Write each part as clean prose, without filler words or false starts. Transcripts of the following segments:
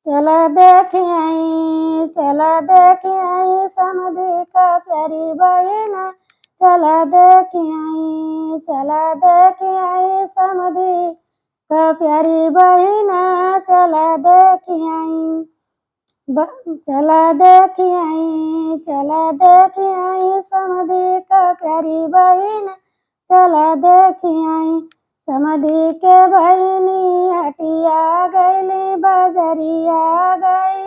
चला देख आई, चला देख आई समधी का प्यारी बहिना। चला देख आई, चला देख आई समधी का प्यारी बहिना। चला देख आई, चला देख आई, चला देख आई समधी का प्यारी बहिना। चला देख आई समधी के बहिनी हटिया गईली बजरिया गई।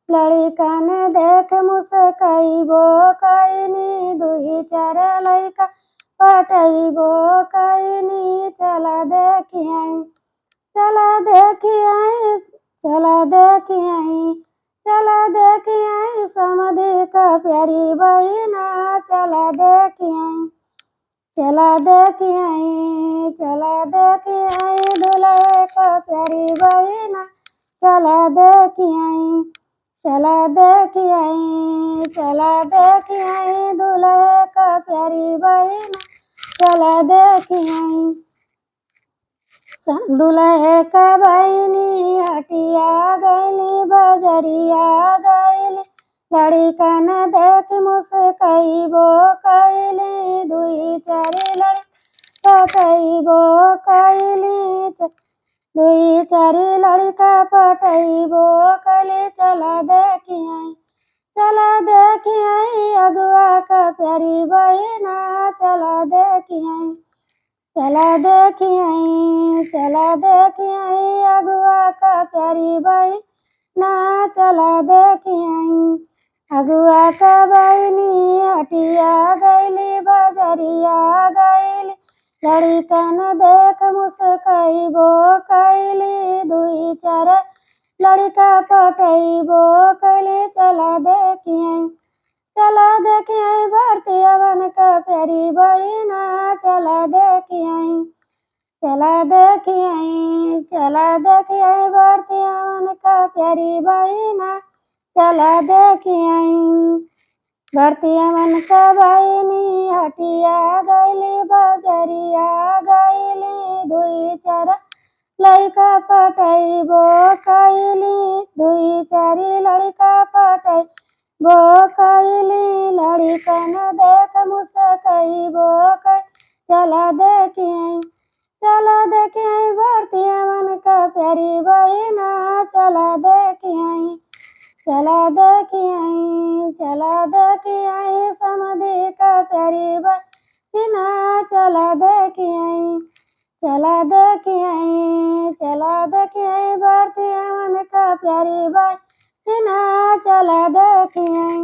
लड़िकन देख मुस्कइबो कईनी, दुई चार लइका पटइबो कईनी। चला देख आई, चला देख आई, चला देख आई, चला देख आई समधी का प्यारी बहिना। चला देख आई, चला देख आई, चला देख आई दूल्हे का प्यारी बहिना। चला देख आई, चला देख आई, चला देख आई दूल्हे का प्यारी बहिना। चला देख आई दूल्हे का बहिनी हटिया गईली बजरिया गईली। लड़िकन देख मुस्कइबो कईली, दुई चारि लड़का पटइबो कईली। दुई चारि लड़का पटइबो कईली। चला देख आई, चला देख आई अगुआ का प्यारी बहिना। चला देख आई, चला देख आई, चला देख आई अगुआ का प्यारी बहिना। चला देख आई अगुआ का बहिनी हटिया गईली बजरिया गईली। लड़िकन देख मुस्कइबो कईली, दुई चार लड़का पटइबो कईली। चला देख आई, चला देख आई भरतियवन का प्यारी बहिना। चला देख आई, चला देख आई, चला देख आई भरतियवन का प्यारी बहिना। चला देख आई भरतियवन का बहिनी हटिया गईली बजरिया गईली। दुई चार लइका पटइबो कईली, दुई चारि लड़का पटइबो कईली। लड़िकन देख मुस्कइबो कई। चला देख आई, चला देख आई भरतियवन का प्यारी बहिना। चला देख आई, चला देख आई, चला देख आई समधी का प्यारी बहिना। चला देख आई, चला देख आई, चला देख आई भरतियवन का प्यारी बहिना। चला देख आई।